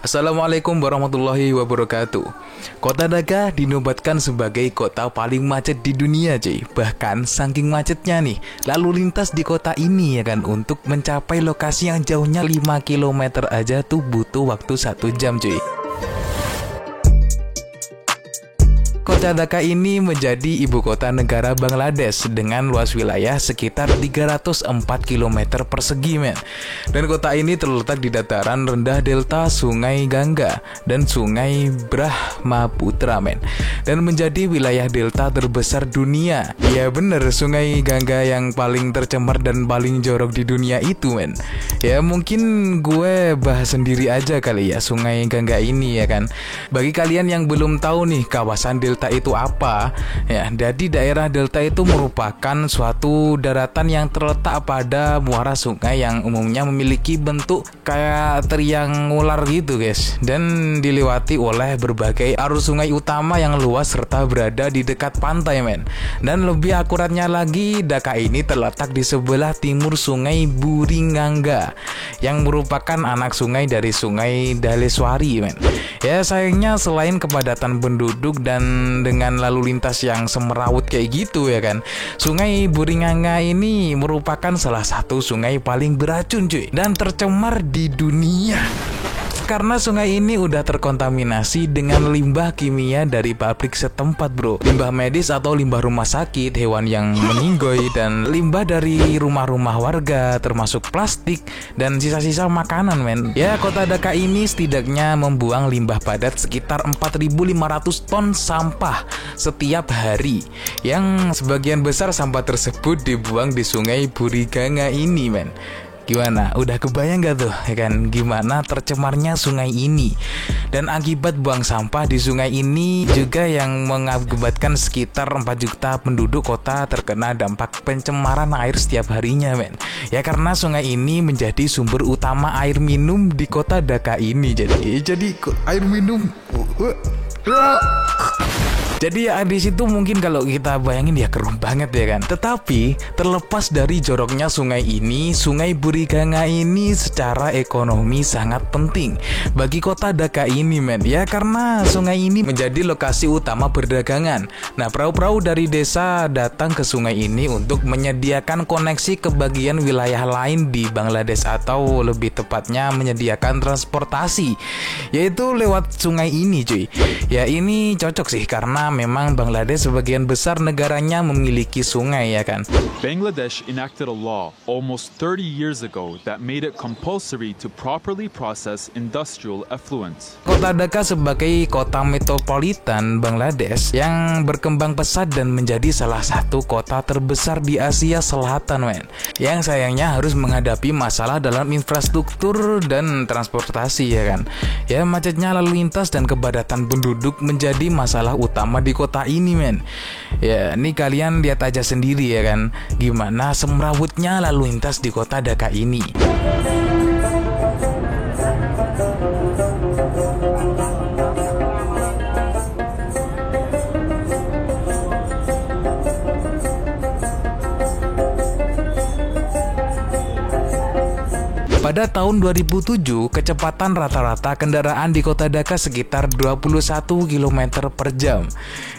Assalamualaikum warahmatullahi wabarakatuh. Kota Dhaka dinobatkan sebagai kota paling macet di dunia, cuy. Bahkan saking macetnya nih, lalu lintas di kota ini ya kan, untuk mencapai lokasi yang jauhnya 5 km aja tuh butuh waktu 1 jam, cuy. Kota Dhaka ini menjadi ibu kota negara Bangladesh dengan luas wilayah sekitar 304 km persegi, men. Dan kota ini terletak di dataran rendah delta Sungai Gangga dan Sungai Brahmaputra, men. Dan menjadi wilayah delta terbesar dunia. Ya bener, Sungai Gangga yang paling tercemar dan paling jorok di dunia itu, men. Ya mungkin gue bahas sendiri aja kali ya Sungai Gangga ini ya kan. Bagi kalian yang belum tahu nih kawasan delta itu apa ya, jadi daerah delta itu merupakan suatu daratan yang terletak pada muara sungai yang umumnya memiliki bentuk kayak triangular gitu, guys, dan dilewati oleh berbagai arus sungai utama yang luas serta berada di dekat pantai, men. Dan lebih akuratnya lagi, Dhaka ini terletak di sebelah timur Sungai Buringanga yang merupakan anak sungai dari Sungai Dhaleswari, men. Ya sayangnya selain kepadatan penduduk dan dengan lalu lintas yang semerawut kayak gitu ya kan, Sungai Buringanga ini merupakan salah satu sungai paling beracun, cuy, dan tercemar di dunia. Karena sungai ini udah terkontaminasi dengan limbah kimia dari pabrik setempat, bro. Limbah medis atau limbah rumah sakit, hewan yang meninggoy, dan limbah dari rumah-rumah warga, termasuk plastik dan sisa-sisa makanan, men. Ya, kota Dhaka ini setidaknya membuang limbah padat sekitar 4.500 ton sampah setiap hari. Yang sebagian besar sampah tersebut dibuang di Sungai Buringanga ini, men. Gimana? Udah kebayang gak tuh ya kan gimana tercemarnya sungai ini? Dan akibat buang sampah di sungai ini juga yang mengakibatkan sekitar 4 juta penduduk kota terkena dampak pencemaran air setiap harinya, men. Ya karena sungai ini menjadi sumber utama air minum di kota Dhaka ini. Jadi air minum jadi ya di situ mungkin kalau kita bayangin ya keruh banget ya kan. Tetapi terlepas dari joroknya sungai ini, Sungai Buringanga ini secara ekonomi sangat penting bagi kota Dhaka ini, men. Ya karena sungai ini menjadi lokasi utama perdagangan. Nah, perahu-perahu dari desa datang ke sungai ini untuk menyediakan koneksi ke bagian wilayah lain di Bangladesh, atau lebih tepatnya menyediakan transportasi, yaitu lewat sungai ini, cuy. Ya ini cocok sih karena memang Bangladesh sebagian besar negaranya memiliki sungai ya kan. Bangladesh enacted a law almost 30 years ago that made it compulsory to properly process industrial effluents. Kota Dhaka sebagai kota metropolitan Bangladesh yang berkembang pesat dan menjadi salah satu kota terbesar di Asia Selatan, men. Yang sayangnya harus menghadapi masalah dalam infrastruktur dan transportasi ya kan. Ya macetnya lalu lintas dan kepadatan penduduk menjadi masalah utama di kota ini, men. Ya ini kalian lihat aja sendiri ya kan gimana semrawutnya lalu lintas di kota Dhaka ini. Pada tahun 2007, kecepatan rata-rata kendaraan di kota Dhaka sekitar 21 km per jam.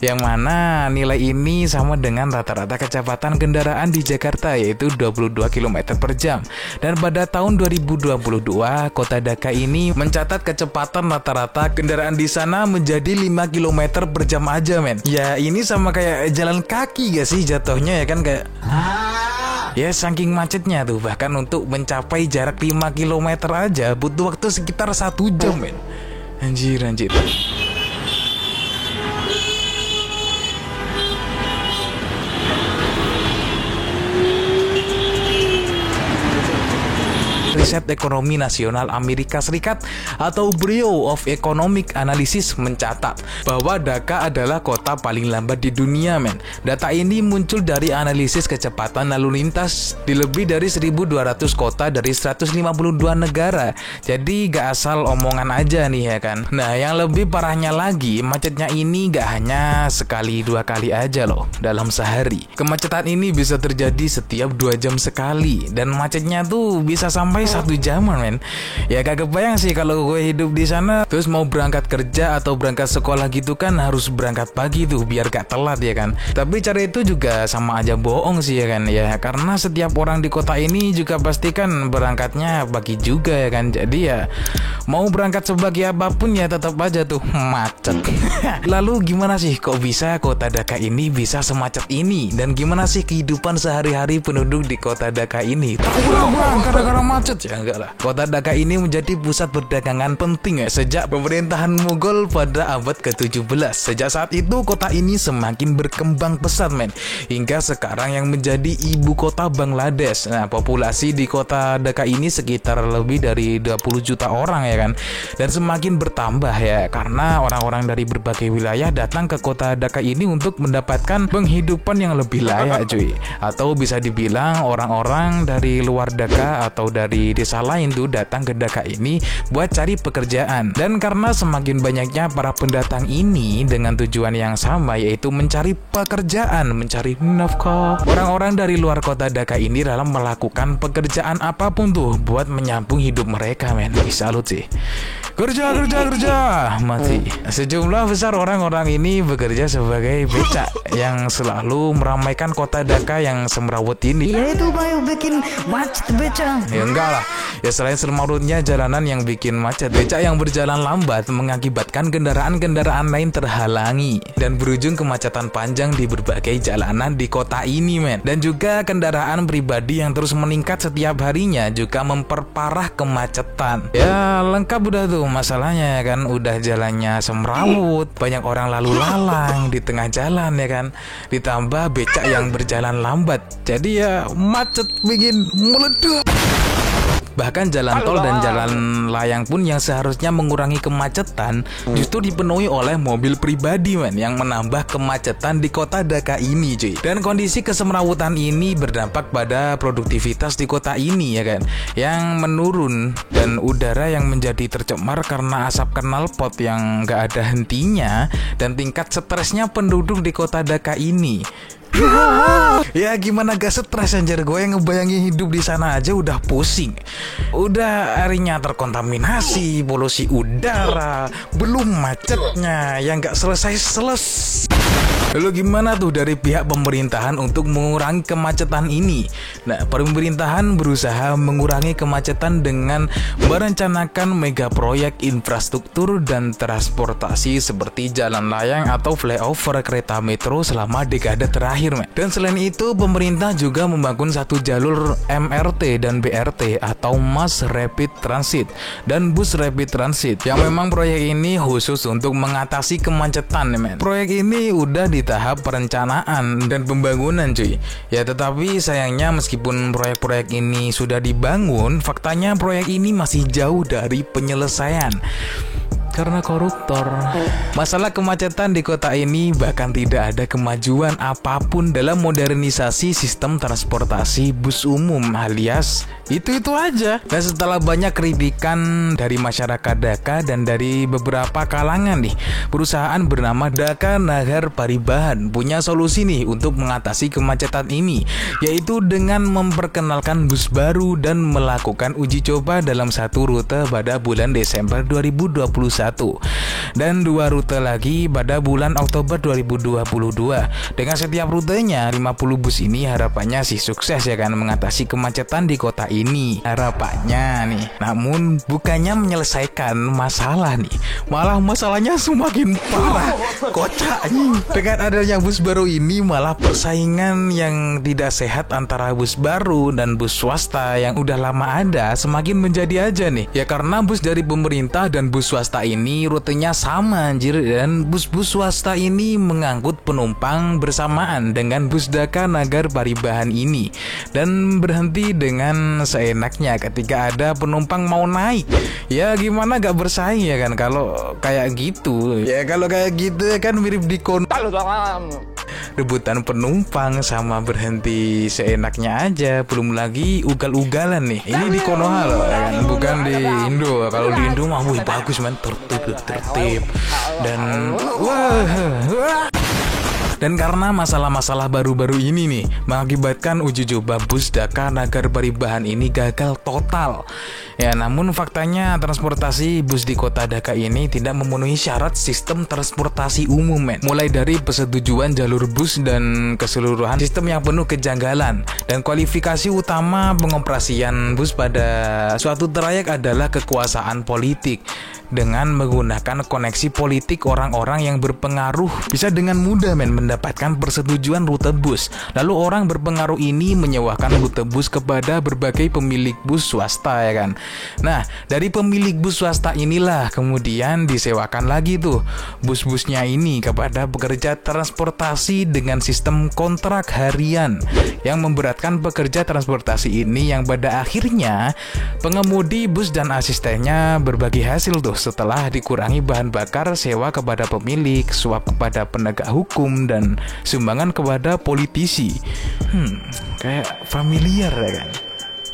Yang mana nilai ini sama dengan rata-rata kecepatan kendaraan di Jakarta, yaitu 22 km per jam. Dan pada tahun 2022, kota Dhaka ini mencatat kecepatan rata-rata kendaraan di sana menjadi 5 km per jam aja, men. Ya ini sama kayak jalan kaki gak sih jatuhnya ya kan, kayak ya saking macetnya tuh, bahkan untuk mencapai jarak 5 km aja butuh waktu sekitar 1 jam, men. Anjir. Riset Ekonomi Nasional Amerika Serikat atau Bureau of Economic Analysis mencatat bahwa Dhaka adalah kota paling lambat di dunia, men. Data ini muncul dari analisis kecepatan lalu lintas di lebih dari 1.200 kota dari 152 negara. Jadi gak asal omongan aja nih ya kan. Nah yang lebih parahnya lagi, macetnya ini gak hanya sekali 2 kali aja loh dalam sehari. Kemacetan ini bisa terjadi setiap 2 jam sekali, dan macetnya tuh bisa sampai 1 jaman men. Ya kagak bayang sih kalau gue hidup di sana terus mau berangkat kerja atau berangkat sekolah gitu kan harus berangkat pagi tuh biar gak telat ya kan. Tapi cara itu juga sama aja bohong sih ya kan. Ya karena setiap orang di kota ini juga pasti kan berangkatnya pagi juga ya kan. Jadi ya mau berangkat sebagi apapun ya tetap aja tuh macet. Lalu gimana sih kok bisa kota Dhaka ini bisa semacet ini? Dan gimana sih kehidupan sehari-hari penduduk di kota Dhaka ini? Tahu bang, gara-gara macet ya enggak lah. Kota Dhaka ini menjadi pusat perdagangan penting ya sejak pemerintahan Mughal pada abad ke-17. Sejak saat itu kota ini semakin berkembang pesat men, hingga sekarang yang menjadi ibu kota Bangladesh. Nah, populasi di kota Dhaka ini sekitar lebih dari 20 juta orang ya kan. Dan semakin bertambah ya karena orang-orang dari berbagai wilayah datang ke kota Dhaka ini untuk mendapatkan penghidupan yang lebih layak cuy. Atau bisa dibilang orang-orang dari luar Dhaka atau dari desa lain tuh datang ke Dhaka ini buat cari pekerjaan. Dan karena semakin banyaknya para pendatang ini dengan tujuan yang sama yaitu mencari pekerjaan, mencari nafkah, orang-orang dari luar kota Dhaka ini dalam melakukan pekerjaan apapun tuh buat menyambung hidup mereka men. Salut sih. Kerja mati. Sejumlah besar orang-orang ini bekerja sebagai becak yang selalu meramaikan kota Dhaka yang semrawut ini. Ya itu bayu bikin macet becak. Ya enggak lah. Ya selain semrawutnya jalanan yang bikin macet, becak yang berjalan lambat mengakibatkan kendaraan-kendaraan lain terhalangi dan berujung kemacetan panjang di berbagai jalanan di kota ini men. Dan juga kendaraan pribadi yang terus meningkat setiap harinya juga memperparah kemacetan. Ya lengkap udah tuh masalahnya ya kan, udah jalannya semrawut, banyak orang lalu lalang di tengah jalan ya kan, ditambah becak yang berjalan lambat, jadi ya macet bikin meledak. Bahkan jalan tol dan jalan layang pun yang seharusnya mengurangi kemacetan justru dipenuhi oleh mobil pribadi men, yang menambah kemacetan di kota Dhaka ini cuy. Dan kondisi kesemrawutan ini berdampak pada produktivitas di kota ini ya kan, yang menurun dan udara yang menjadi tercemar karena asap knalpot yang gak ada hentinya dan tingkat stresnya penduduk di kota Dhaka ini. Ya gimana gak stres anjir, gue yang ngebayangin hidup di sana aja udah pusing. Udah harinya terkontaminasi, polusi udara, belum macetnya yang gak selesai. Lalu gimana tuh dari pihak pemerintahan untuk mengurangi kemacetan ini? Nah, pemerintahan berusaha mengurangi kemacetan dengan merencanakan mega proyek infrastruktur dan transportasi seperti jalan layang atau flyover kereta metro selama dekade terakhir. Dan selain itu, pemerintah juga membangun satu jalur MRT dan BRT atau Mass Rapid Transit dan Bus Rapid Transit, yang memang proyek ini khusus untuk mengatasi kemacetan men. Proyek ini udah di tahap perencanaan dan pembangunan cuy. Ya tetapi sayangnya meskipun proyek-proyek ini sudah dibangun, faktanya proyek ini masih jauh dari penyelesaian karena koruptor. Masalah kemacetan di kota ini bahkan tidak ada kemajuan apapun dalam modernisasi sistem transportasi bus umum, alias itu aja. Dan setelah banyak kritikan dari masyarakat Dhaka dan dari beberapa kalangan nih, perusahaan bernama Dhaka Nagar Paribahan punya solusi nih untuk mengatasi kemacetan ini, yaitu dengan memperkenalkan bus baru dan melakukan uji coba dalam satu rute pada bulan Desember 2021 dan 2 rute lagi pada bulan Oktober 2022. Dengan setiap rutenya 50 bus ini harapannya sih sukses ya kan mengatasi kemacetan di kota ini. Harapannya nih. Namun bukannya menyelesaikan masalah nih, malah masalahnya semakin parah. Kocaknya dengan adanya bus baru ini malah persaingan yang tidak sehat antara bus baru dan bus swasta yang udah lama ada semakin menjadi aja nih. Ya karena bus dari pemerintah dan bus swasta ini rutenya sama anjir, dan bus-bus swasta ini mengangkut penumpang bersamaan dengan bus Dhaka Nagar Paribahan ini dan berhenti dengan seenaknya ketika ada penumpang mau naik. Ya gimana gak bersaing ya kan kalau kayak gitu. Ya kalau kayak gitu ya kan mirip di rebutan penumpang sama berhenti seenaknya aja. Belum lagi ugal-ugalan nih. Ini di Konoha loh ya kan, bukan di Indo. Kalau di Indo mah wih bagus man, tertib dan wah. Dan karena masalah-masalah baru-baru ini nih mengakibatkan uji coba bus Dhaka Nagar Paribahn ini gagal total. Ya, namun faktanya transportasi bus di kota Dhaka ini tidak memenuhi syarat sistem transportasi umum, men. Mulai dari persetujuan jalur bus dan keseluruhan sistem yang penuh kejanggalan. Dan kualifikasi utama pengoperasian bus pada suatu trayek adalah kekuasaan politik. Dengan menggunakan koneksi politik orang-orang yang berpengaruh bisa dengan mudah mendapatkan persetujuan rute bus. Lalu orang berpengaruh ini menyewakan rute bus kepada berbagai pemilik bus swasta, ya kan. Nah, dari pemilik bus swasta inilah kemudian disewakan lagi tuh bus-busnya ini kepada pekerja transportasi dengan sistem kontrak harian yang memberatkan pekerja transportasi ini, yang pada akhirnya pengemudi bus dan asistennya berbagi hasil tuh setelah dikurangi bahan bakar, sewa kepada pemilik, suap kepada penegak hukum, dan sumbangan kepada politisi. Kayak familiar, ya kan?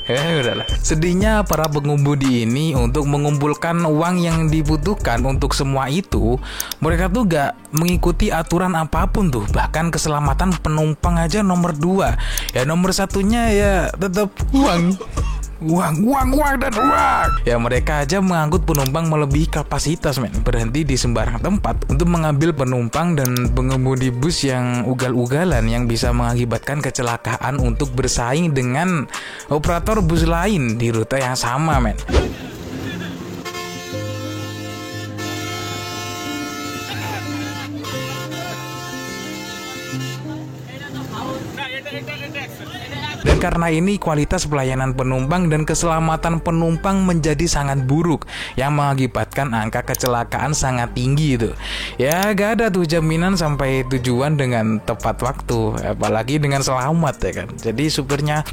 Udahlah. Sedihnya para pengemudi ini untuk mengumpulkan uang yang dibutuhkan untuk semua itu, mereka tuh gak mengikuti aturan apapun tuh. Bahkan keselamatan penumpang aja nomor 2. Ya nomor satunya ya tetap uang dan uang. Ya mereka aja mengangkut penumpang melebihi kapasitas, men. Berhenti di sembarang tempat untuk mengambil penumpang, dan pengemudi bus yang ugal-ugalan yang bisa mengakibatkan kecelakaan untuk bersaing dengan operator bus lain di rute yang sama, men. Dan karena ini kualitas pelayanan penumpang dan keselamatan penumpang menjadi sangat buruk, yang mengakibatkan angka kecelakaan sangat tinggi itu. Ya gak ada tuh jaminan sampai tujuan dengan tepat waktu, apalagi dengan selamat, ya kan. Jadi supirnya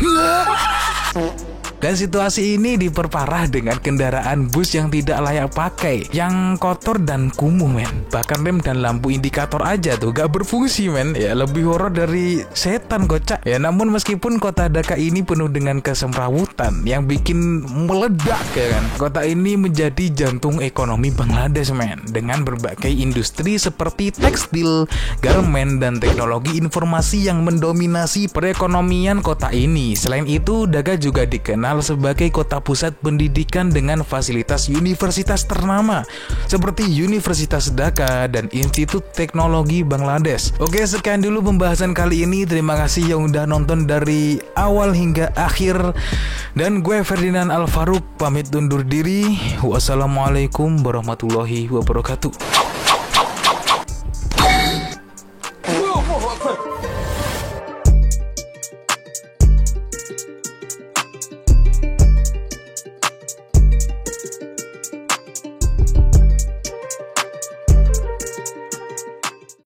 Dan situasi ini diperparah dengan kendaraan bus yang tidak layak pakai, yang kotor dan kumuh, men. Bahkan rem dan lampu indikator aja tuh gak berfungsi, men. Ya lebih horor dari setan, kocak. Ya namun meskipun kota Dhaka ini penuh dengan kesemrawutan yang bikin meledak, ya kan, kota ini menjadi jantung ekonomi Bangladesh, men. Dengan berbagai industri seperti tekstil, garmen, dan teknologi informasi yang mendominasi perekonomian kota ini. Selain itu, Dhaka juga dikenal sebagai kota pusat pendidikan dengan fasilitas universitas ternama seperti Universitas Dhaka dan Institut Teknologi Bangladesh. Oke, sekian dulu pembahasan kali ini. Terima kasih yang udah nonton dari awal hingga akhir. Dan gue Ferdinand Alfaruk pamit undur diri. Wassalamualaikum warahmatullahi wabarakatuh.